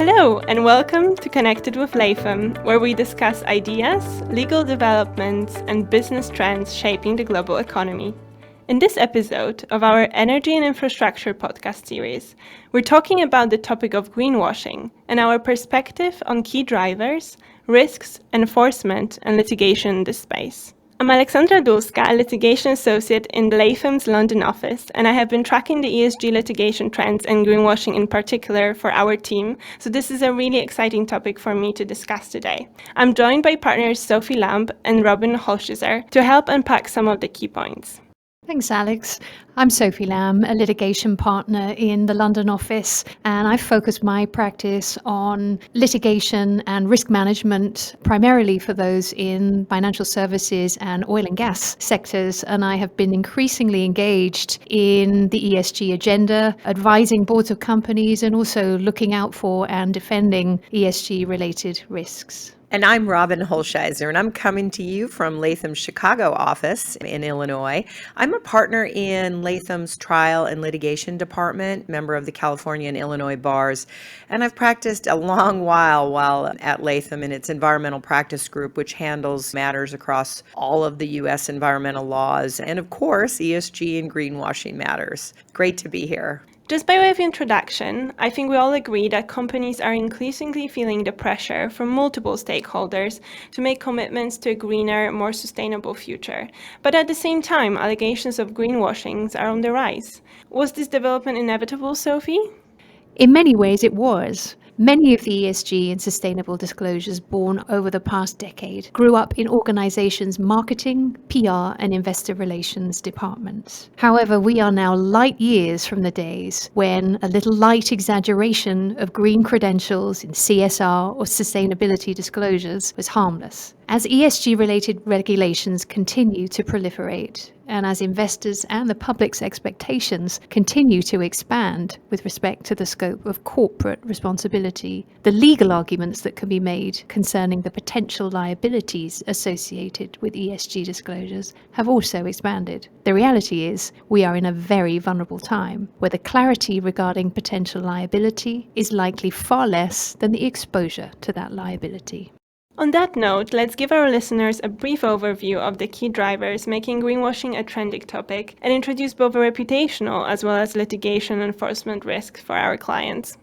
Hello and welcome to Connected with Latham, where we discuss ideas, legal developments, and business trends shaping the global economy. In this episode of our Energy and Infrastructure podcast series, we're talking about the topic of greenwashing and our perspective on key drivers, risks, enforcement, and litigation in this space. I'm Aleksandra Dulska, a litigation associate in Latham's London office, and I have been tracking the ESG litigation trends and greenwashing in particular for our team, so this is a really exciting topic for me to discuss today. I'm joined by partners Sophie and Robin Hulshizer to help unpack some of the key points. Thanks, Alex. I'm Sophie Lamb, a litigation partner in the London office, and I focus my practice on litigation and risk management, primarily for those in financial services and oil and gas sectors. And I have been increasingly engaged in the ESG agenda, advising boards of companies and also looking out for and defending ESG-related risks. And I'm Robin Hulshizer, and I'm coming to you from Latham's Chicago office in Illinois. I'm a partner in Latham's Trial and Litigation Department, member of the California and Illinois bars, and I've practiced a long while at Latham in its environmental practice group, which handles matters across all of the U.S. environmental laws, and of course, ESG and greenwashing matters. Great to be here. Just by way of introduction, I think we all agree that companies are increasingly feeling the pressure from multiple stakeholders to make commitments to a greener, more sustainable future. But at the same time, allegations of greenwashing are on the rise. Was this development inevitable, Sophie? In many ways, it was. Many of the ESG and sustainable disclosures born over the past decade grew up in organizations' marketing, PR, and investor relations departments. However, we are now light years from the days when a little light exaggeration of green credentials in CSR or sustainability disclosures was harmless. As ESG-related regulations continue to proliferate, and as investors and the public's expectations continue to expand with respect to the scope of corporate responsibility, the legal arguments that can be made concerning the potential liabilities associated with ESG disclosures have also expanded. The reality is, we are in a very vulnerable time where the clarity regarding potential liability is likely far less than the exposure to that liability. On that note, let's give our listeners a brief overview of the key drivers making greenwashing a trending topic and introduce both a reputational as well as litigation enforcement risks for our clients.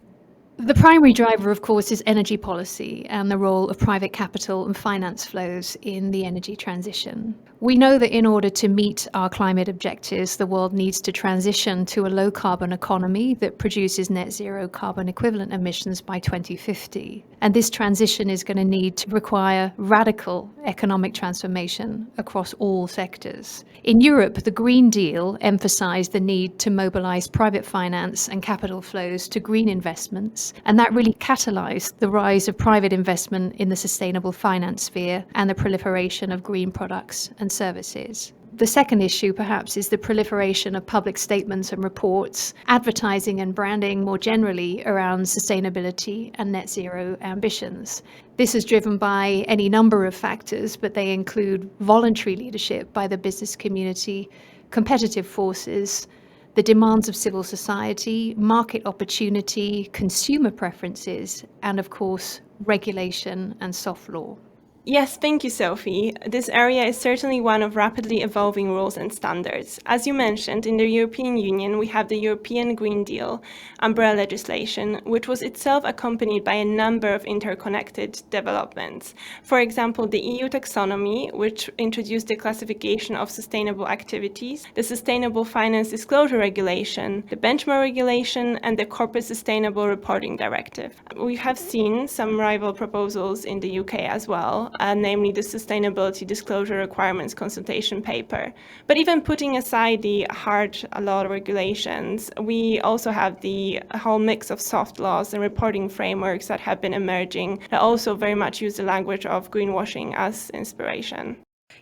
The primary driver, of course, is energy policy and the role of private capital and finance flows in the energy transition. We know that in order to meet our climate objectives, the world needs to transition to a low-carbon economy that produces net zero carbon equivalent emissions by 2050. And this transition is going to need to require radical economic transformation across all sectors. In Europe, the Green Deal emphasized the need to mobilize private finance and capital flows to green investments, and that really catalyzed the rise of private investment in the sustainable finance sphere and the proliferation of green products and services. The second issue, perhaps, is the proliferation of public statements and reports, advertising and branding more generally around sustainability and net zero ambitions. This is driven by any number of factors, but they include voluntary leadership by the business community, competitive forces, the demands of civil society, market opportunity, consumer preferences, and of course, regulation and soft law. Yes, thank you, Sophie. This area is certainly one of rapidly evolving rules and standards. As you mentioned, in the European Union, we have the European Green Deal umbrella legislation, which was itself accompanied by a number of interconnected developments. For example, the EU taxonomy, which introduced the classification of sustainable activities, the Sustainable Finance Disclosure Regulation, the Benchmark Regulation, and the Corporate Sustainable Reporting Directive. We have seen some rival proposals in the UK as well, namely the Sustainability Disclosure Requirements consultation paper. But even putting aside the hard law regulations, we also have the whole mix of soft laws and reporting frameworks that have been emerging that also very much use the language of greenwashing as inspiration.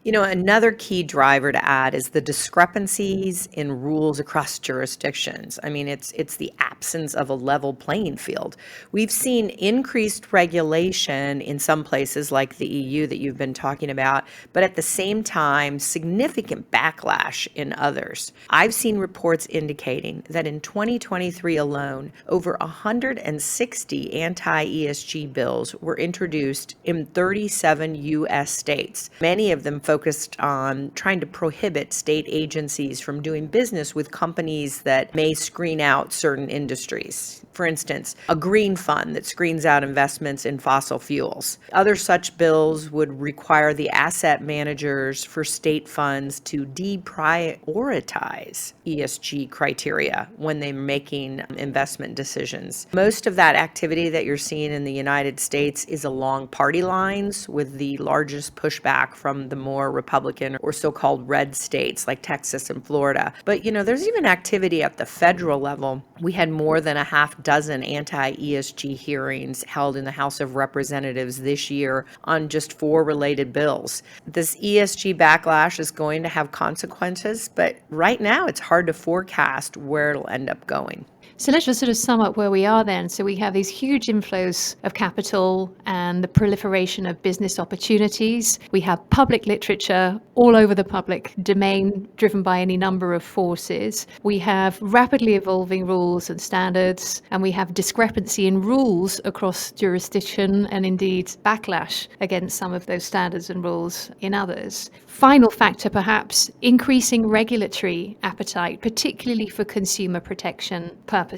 Another key driver to add is the discrepancies in rules across jurisdictions. I mean, it's the absence of a level playing field. We've seen increased regulation in some places like the EU that you've been talking about, but at the same time, significant backlash in others. I've seen reports indicating that in 2023 alone, over 160 anti-ESG bills were introduced in 37 U.S. states, many of them focused on trying to prohibit state agencies from doing business with companies that may screen out certain industries. For instance, a green fund that screens out investments in fossil fuels. Other such bills would require the asset managers for state funds to deprioritize ESG criteria when they're making investment decisions. Most of that activity that you're seeing in the United States is along party lines, with the largest pushback from the more Republican or so-called red states like Texas and Florida. But there's even activity at the federal level. We had more than a half dozen anti-ESG hearings held in the House of Representatives this year on just 4 related bills. This ESG backlash is going to have consequences, but right now it's hard to forecast where it'll end up going. So let's just sort of sum up where we are then. So we have these huge inflows of capital and the proliferation of business opportunities. We have public literature all over the public domain, driven by any number of forces. We have rapidly evolving rules and standards, and we have discrepancy in rules across jurisdiction and indeed backlash against some of those standards and rules in others. Final factor, perhaps, increasing regulatory appetite, particularly for consumer protection purposes.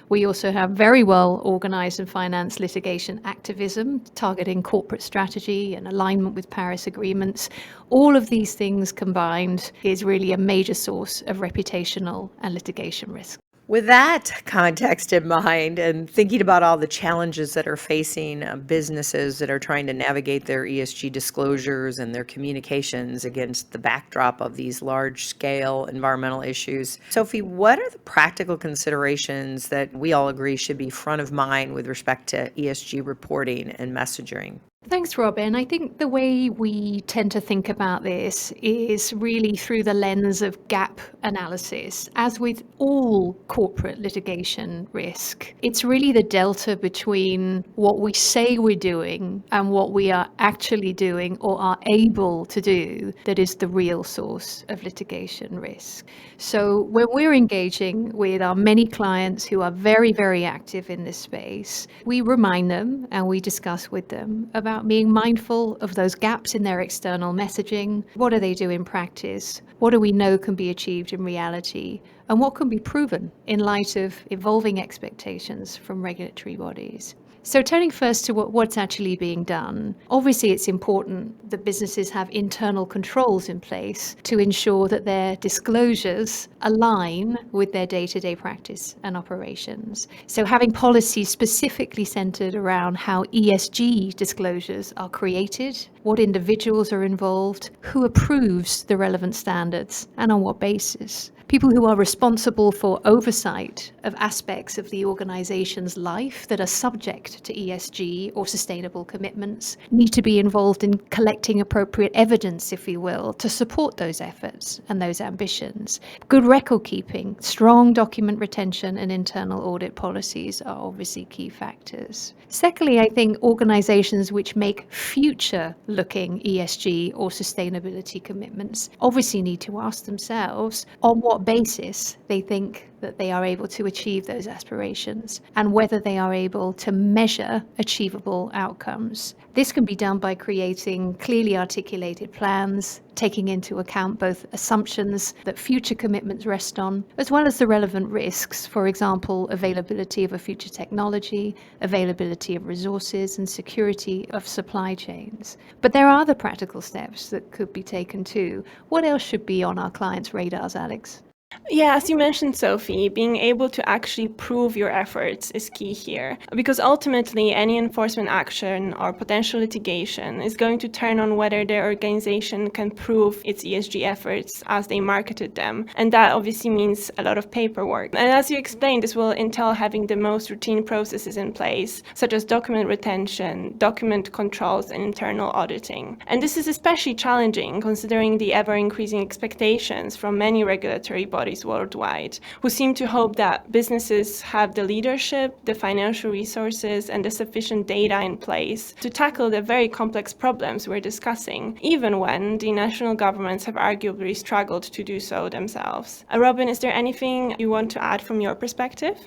We also have very well organized and financed litigation activism targeting corporate strategy and alignment with Paris agreements. All of these things combined is really a major source of reputational and litigation risk. With that context in mind, and thinking about all the challenges that are facing businesses that are trying to navigate their ESG disclosures and their communications against the backdrop of these large-scale environmental issues, Sophie, what are the practical considerations that we all agree should be front of mind with respect to ESG reporting and messaging? Thanks, Robin. I think the way we tend to think about this is really through the lens of gap analysis. As with all corporate litigation risk, it's really the delta between what we say we're doing and what we are actually doing or are able to do that is the real source of litigation risk. So when we're engaging with our many clients who are very, very active in this space, we remind them and we discuss with them about being mindful of those gaps in their external messaging. What do they do in practice? What do we know can be achieved in reality? And what can be proven in light of evolving expectations from regulatory bodies? So turning first to what's actually being done, obviously it's important that businesses have internal controls in place to ensure that their disclosures align with their day-to-day practice and operations. So having policies specifically centered around how ESG disclosures are created, what individuals are involved, who approves the relevant standards, and on what basis. People who are responsible for oversight of aspects of the organization's life that are subject to ESG or sustainable commitments need to be involved in collecting appropriate evidence, if you will, to support those efforts and those ambitions. Good record keeping, strong document retention, and internal audit policies are obviously key factors. Secondly, I think organizations which make future-looking ESG or sustainability commitments obviously need to ask themselves on what basis they think that they are able to achieve those aspirations and whether they are able to measure achievable outcomes. This can be done by creating clearly articulated plans, taking into account both assumptions that future commitments rest on, as well as the relevant risks, for example, availability of a future technology, availability of resources, and security of supply chains. But there are other practical steps that could be taken too. What else should be on our clients' radars, Alex? Yeah, as you mentioned, Sophie, being able to actually prove your efforts is key here, because ultimately any enforcement action or potential litigation is going to turn on whether their organization can prove its ESG efforts as they marketed them. And that obviously means a lot of paperwork. And as you explained, this will entail having the most routine processes in place, such as document retention, document controls, and internal auditing. And this is especially challenging considering the ever-increasing expectations from many regulatory bodies worldwide, who seem to hope that businesses have the leadership, the financial resources, and the sufficient data in place to tackle the very complex problems we're discussing, even when the national governments have arguably struggled to do so themselves. Robin, is there anything you want to add from your perspective?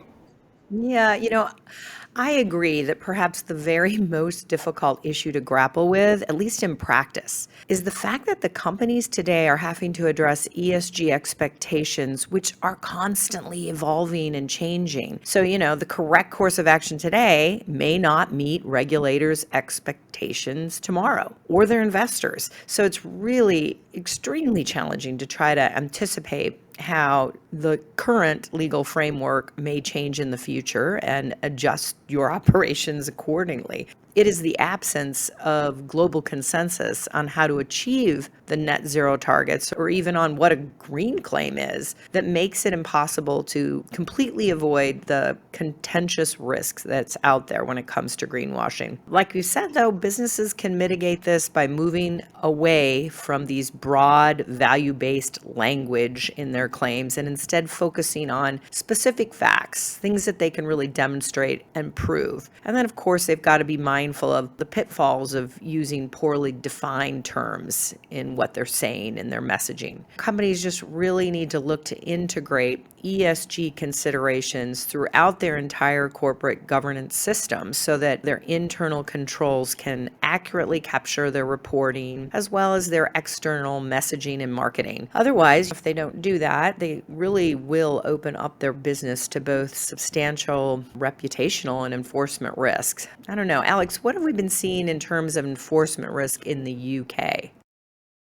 Yeah, I agree that perhaps the very most difficult issue to grapple with, at least in practice, is the fact that the companies today are having to address ESG expectations, which are constantly evolving and changing. So, the correct course of action today may not meet regulators' expectations tomorrow or their investors. So it's really extremely challenging to try to anticipate how the current legal framework may change in the future and adjust your operations accordingly. It is the absence of global consensus on how to achieve the net zero targets or even on what a green claim is that makes it impossible to completely avoid the contentious risks that's out there when it comes to greenwashing. Like you said, though, businesses can mitigate this by moving away from these broad value-based language in their claims and instead focusing on specific facts, things that they can really demonstrate and prove. And then, of course, they've got to be mindful of the pitfalls of using poorly defined terms in what they're saying in their messaging. Companies just really need to look to integrate ESG considerations throughout their entire corporate governance system so that their internal controls can accurately capture their reporting as well as their external messaging and marketing. Otherwise, if they don't do that, they really will open up their business to both substantial reputational and enforcement risks. I don't know, Alex, what have we been seeing in terms of enforcement risk in the UK?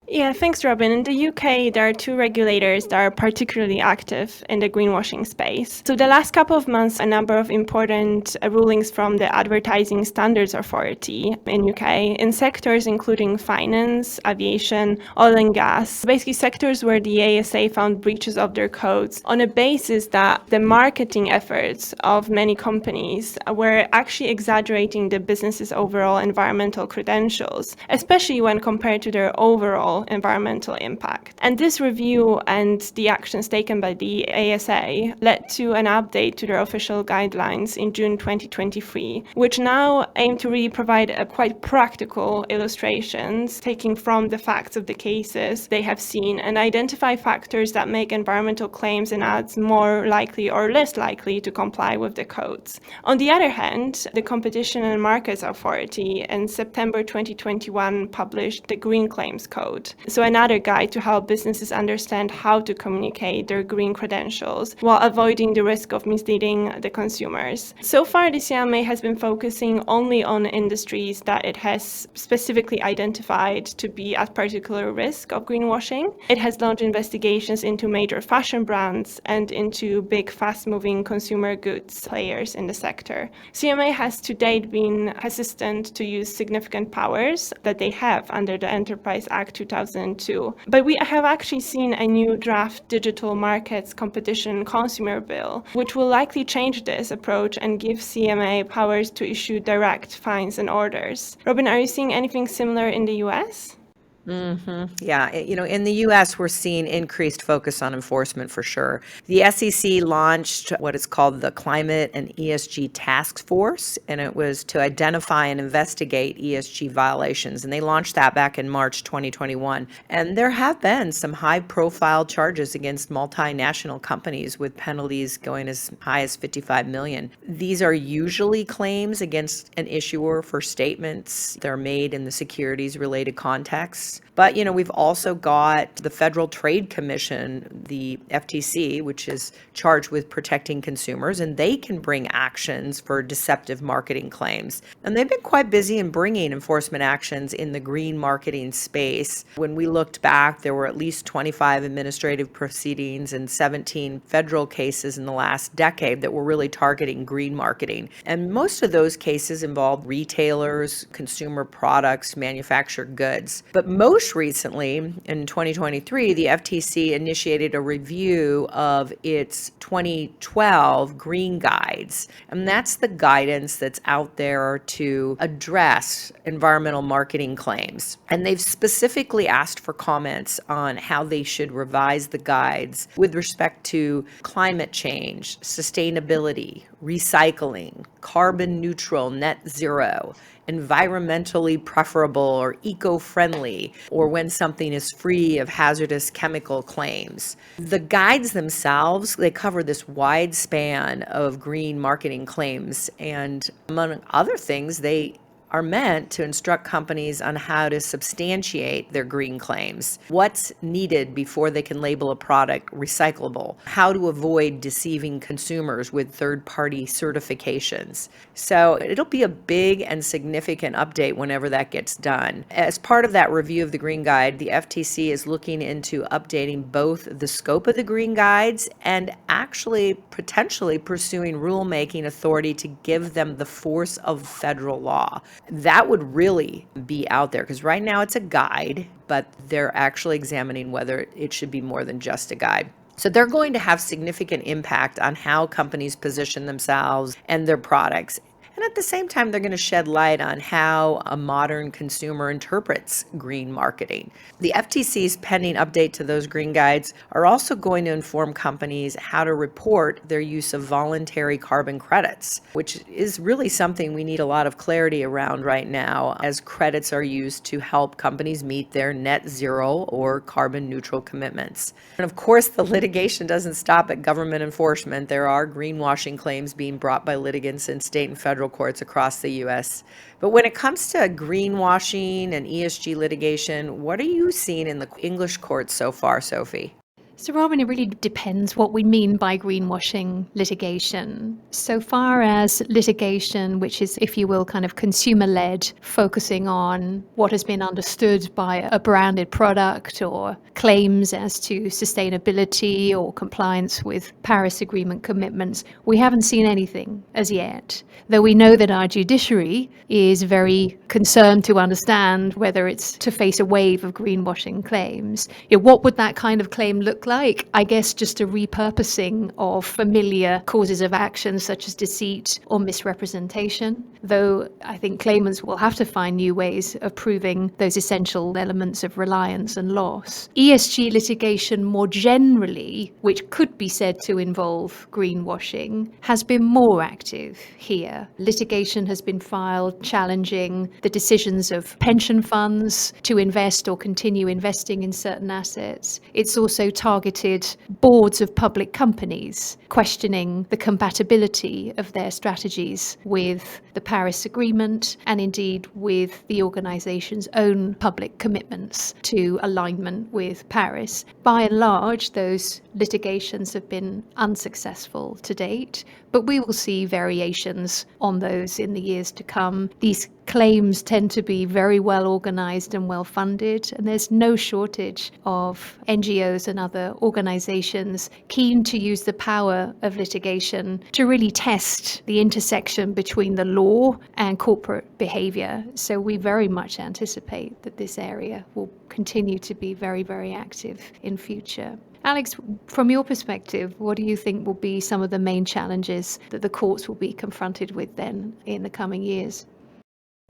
Yeah, thanks, Robin. In the UK, there are two regulators that are particularly active in the greenwashing space. So the last couple of months, a number of important rulings from the Advertising Standards Authority in UK in sectors including finance, aviation, oil and gas, basically sectors where the ASA found breaches of their codes on a basis that the marketing efforts of many companies were actually exaggerating the business's overall environmental credentials, especially when compared to their overall environmental impact. And this review and the actions taken by the ASA led to an update to their official guidelines in June 2023, which now aim to really provide a quite practical illustrations, taking from the facts of the cases they have seen and identify factors that make environmental claims and ads more likely or less likely to comply with the codes. On the other hand, the Competition and Markets Authority in September 2021 published the Green Claims Code. So another guide to help businesses understand how to communicate their green credentials while avoiding the risk of misleading the consumers. So far, the CMA has been focusing only on industries that it has specifically identified to be at particular risk of greenwashing. It has launched investigations into major fashion brands and into big, fast-moving consumer goods players in the sector. CMA has to date been hesitant to use significant powers that they have under the Enterprise Act 2002. But we have actually seen a new draft Digital Markets Competition Consumer Bill, which will likely change this approach and give CMA powers to issue direct fines and orders. Robin, are you seeing anything similar in the US? Yeah, in the US, we're seeing increased focus on enforcement for sure. The SEC launched what is called the Climate and ESG Task Force, and it was to identify and investigate ESG violations. And they launched that back in March 2021. And there have been some high-profile charges against multinational companies with penalties going as high as 55 million. These are usually claims against an issuer for statements that are made in the securities-related context. products. But, we've also got the Federal Trade Commission, the FTC, which is charged with protecting consumers, and they can bring actions for deceptive marketing claims. And they've been quite busy in bringing enforcement actions in the green marketing space. When we looked back, there were at least 25 administrative proceedings and 17 federal cases in the last decade that were really targeting green marketing. And most of those cases involved retailers, consumer products, manufactured goods. But most recently, in 2023, the FTC initiated a review of its 2012 Green Guides. And that's the guidance that's out there to address environmental marketing claims. And they've specifically asked for comments on how they should revise the guides with respect to climate change, sustainability, recycling, carbon neutral, net zero, environmentally preferable or eco-friendly, or when something is free of hazardous chemical claims. The guides themselves, they cover this wide span of green marketing claims, and among other things, they are meant to instruct companies on how to substantiate their green claims, what's needed before they can label a product recyclable, how to avoid deceiving consumers with third-party certifications. So it'll be a big and significant update whenever that gets done. As part of that review of the Green Guide, the FTC is looking into updating both the scope of the Green Guides and actually potentially pursuing rulemaking authority to give them the force of federal law. That would really be out there, because right now it's a guide, but they're actually examining whether it should be more than just a guide. So they're going to have significant impact on how companies position themselves and their products. And at the same time, they're going to shed light on how a modern consumer interprets green marketing. The FTC's pending update to those green guides are also going to inform companies how to report their use of voluntary carbon credits, which is really something we need a lot of clarity around right now, as credits are used to help companies meet their net zero or carbon neutral commitments. And of course, the litigation doesn't stop at government enforcement. There are greenwashing claims being brought by litigants in state and federal courts across the U.S. But when it comes to greenwashing and ESG litigation, what are you seeing in the English courts so far, Sophie? So, Robin, it really depends what we mean by greenwashing litigation. So far as litigation, which is, if you will, kind of consumer-led, focusing on what has been understood by a branded product or claims as to sustainability or compliance with Paris Agreement commitments, we haven't seen anything as yet. Though we know that our judiciary is very concerned to understand whether it's to face a wave of greenwashing claims. What would that kind of claim look like? I guess just a repurposing of familiar causes of action such as deceit or misrepresentation, though I think claimants will have to find new ways of proving those essential elements of reliance and loss. ESG litigation more generally, which could be said to involve greenwashing, has been more active here. Litigation has been filed challenging the decisions of pension funds to invest or continue investing in certain assets. It's also targeted boards of public companies, questioning the compatibility of their strategies with the Paris Agreement and indeed with the organization's own public commitments to alignment with Paris. By and large, those litigations have been unsuccessful to date, but we will see variations on those in the years to come. These claims tend to be very well organized and well funded, and there's no shortage of NGOs and other organizations keen to use the power of litigation to really test the intersection between the law and corporate behavior. So we very much anticipate that this area will continue to be very, very active in future. Alex, from your perspective, what do you think will be some of the main challenges that the courts will be confronted with then in the coming years?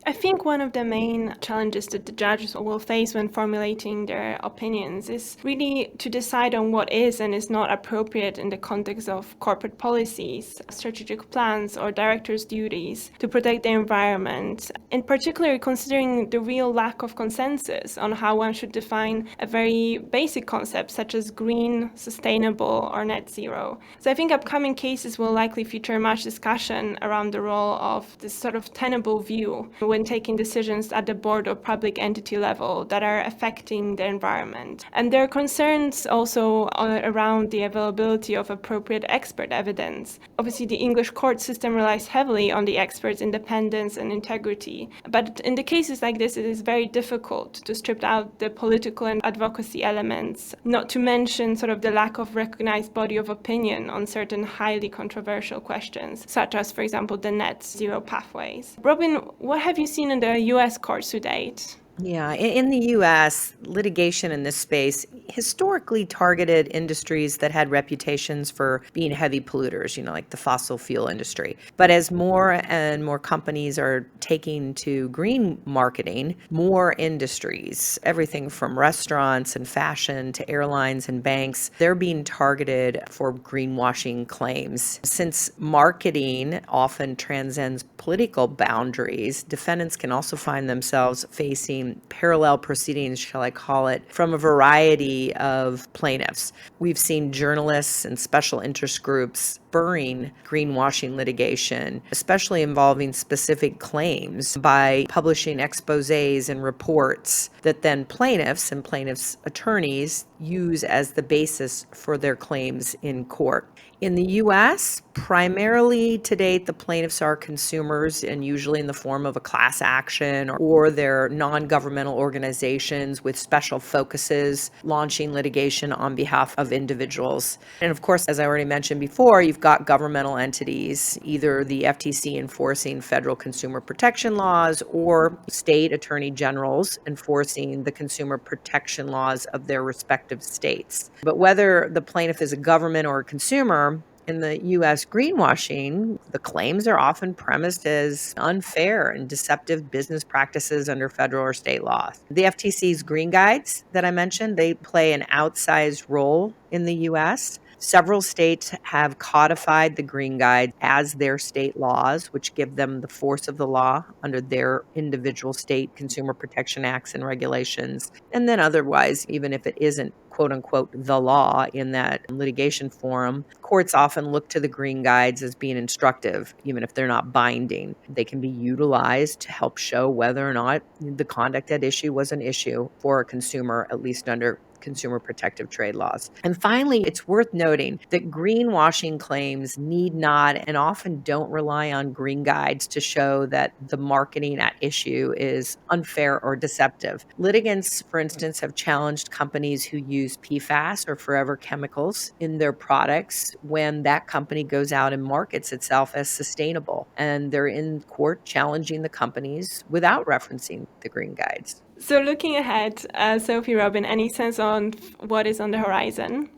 I think one of the main challenges that the judges will face when formulating their opinions is really to decide on what is and is not appropriate in the context of corporate policies, strategic plans, or directors' duties to protect the environment, in particular considering the real lack of consensus on how one should define a very basic concept such as green, sustainable, or net zero. So I think upcoming cases will likely feature much discussion around the role of this sort of tenable view, when taking decisions at the board or public entity level that are affecting the environment. And there are concerns also around the availability of appropriate expert evidence. Obviously, the English court system relies heavily on the experts' independence and integrity. But in the cases like this, it is very difficult to strip out the political and advocacy elements, not to mention sort of the lack of recognized body of opinion on certain highly controversial questions, such as, for example, the net zero pathways. Robin, what have you seen in the US courts to date? Yeah, in the US, litigation in this space historically targeted industries that had reputations for being heavy polluters, like the fossil fuel industry. But as more and more companies are taking to green marketing, more industries, everything from restaurants and fashion to airlines and banks, they're being targeted for greenwashing claims. Since marketing often transcends political boundaries, defendants can also find themselves facing parallel proceedings, shall I call it, from a variety of plaintiffs. We've seen journalists and special interest groups spurring greenwashing litigation, especially involving specific claims, by publishing exposés and reports that then plaintiffs and plaintiffs' attorneys use as the basis for their claims in court. In the U.S., primarily to date, the plaintiffs are consumers, and usually in the form of a class action or their non-governmental organizations with special focuses launching litigation on behalf of individuals. And of course, as I already mentioned before, you've got governmental entities, either the FTC enforcing federal consumer protection laws or state attorney generals enforcing the consumer protection laws of their respective states. But whether the plaintiff is a government or a consumer, in the U.S. greenwashing, the claims are often premised as unfair and deceptive business practices under federal or state laws. The FTC's green guides that I mentioned, they play an outsized role in the U.S. Several states have codified the green guide as their state laws, which give them the force of the law under their individual state consumer protection acts and regulations. And then otherwise, even if it isn't quote unquote the law in that litigation forum, courts often look to the green guides as being instructive, even if they're not binding. They can be utilized to help show whether or not the conduct at issue was an issue for a consumer, at least under consumer protective trade laws. And finally, it's worth noting that greenwashing claims need not and often don't rely on green guides to show that the marketing at issue is unfair or deceptive. Litigants, for instance, have challenged companies who use PFAS or forever chemicals in their products when that company goes out and markets itself as sustainable. And they're in court challenging the companies without referencing the green guides. So looking ahead, Sophie, Robin, any sense on what is on the horizon?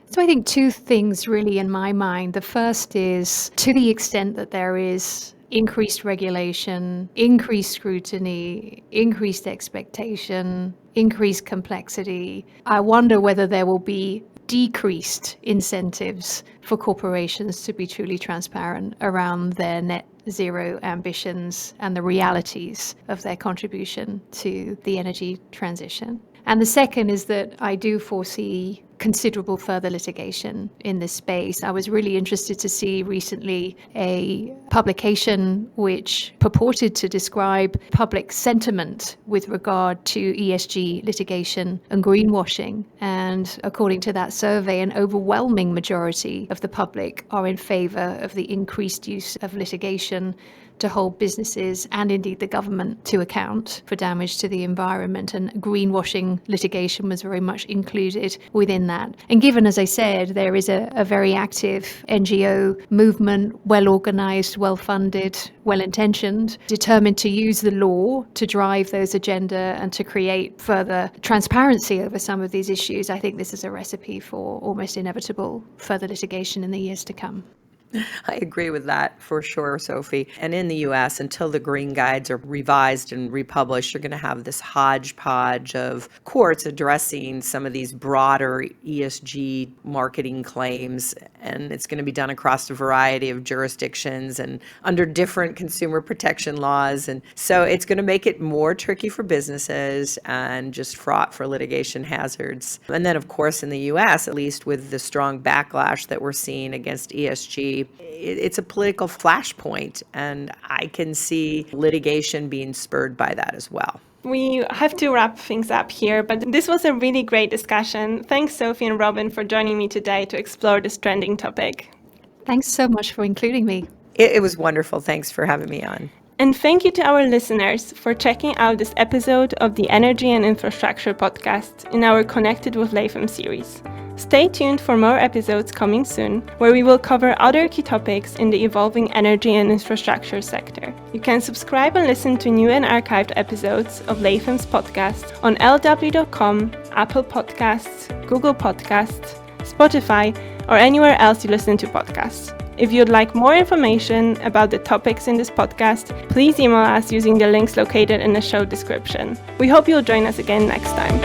So I think two things really in my mind. The first is, to the extent that there is increased regulation, increased scrutiny, increased expectation, increased complexity, I wonder whether there will be decreased incentives for corporations to be truly transparent around their net zero ambitions and the realities of their contribution to the energy transition. And the second is that I do foresee considerable further litigation in this space. I was really interested to see recently a publication which purported to describe public sentiment with regard to ESG litigation and greenwashing. And according to that survey, an overwhelming majority of the public are in favor of the increased use of litigation to hold businesses and indeed the government to account for damage to the environment, and greenwashing litigation was very much included within that. And given, as I said, there is a very active NGO movement, well organised, well funded, well intentioned, determined to use the law to drive those agenda and to create further transparency over some of these issues, I think this is a recipe for almost inevitable further litigation in the years to come. I agree with that for sure, Sophie. And in the US, until the green guides are revised and republished, you're going to have this hodgepodge of courts addressing some of these broader ESG marketing claims. And it's going to be done across a variety of jurisdictions and under different consumer protection laws. And so it's going to make it more tricky for businesses and just fraught for litigation hazards. And then, of course, in the US, at least with the strong backlash that we're seeing against ESG, energy, it's a political flashpoint, and I can see litigation being spurred by that as well. We have to wrap things up here, but this was a really great discussion. Thanks, Sophie and Robin, for joining me today to explore this trending topic. Thanks so much for including me. It was wonderful. Thanks for having me on. And thank you to our listeners for checking out this episode of the Energy and Infrastructure podcast in our Connected with Latham series. Stay tuned for more episodes coming soon, where we will cover other key topics in the evolving energy and infrastructure sector. You can subscribe and listen to new and archived episodes of Latham's podcast on lw.com, Apple Podcasts, Google Podcasts, Spotify, or anywhere else you listen to podcasts. If you'd like more information about the topics in this podcast, please email us using the links located in the show description. We hope you'll join us again next time.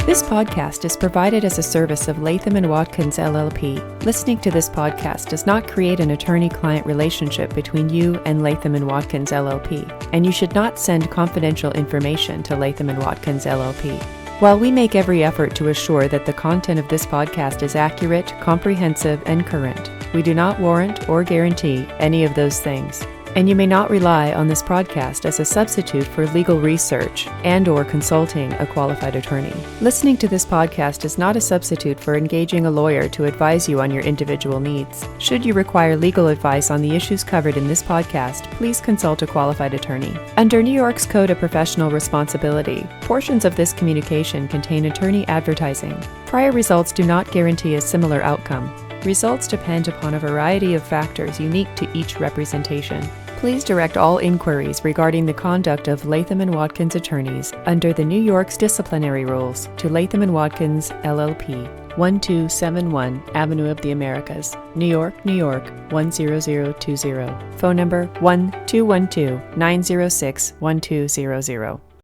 This podcast is provided as a service of Latham & Watkins LLP. Listening to this podcast does not create an attorney-client relationship between you and Latham & Watkins LLP, and you should not send confidential information to Latham & Watkins LLP. While we make every effort to assure that the content of this podcast is accurate, comprehensive, and current, we do not warrant or guarantee any of those things. And you may not rely on this podcast as a substitute for legal research and/or consulting a qualified attorney. Listening to this podcast is not a substitute for engaging a lawyer to advise you on your individual needs. Should you require legal advice on the issues covered in this podcast, please consult a qualified attorney. Under New York's Code of Professional Responsibility, portions of this communication contain attorney advertising. Prior results do not guarantee a similar outcome. Results depend upon a variety of factors unique to each representation. Please direct all inquiries regarding the conduct of Latham & Watkins attorneys under the New York's disciplinary rules to Latham & Watkins LLP, 1271 Avenue of the Americas, New York, New York, 10020. Phone number 1-212-906-1200.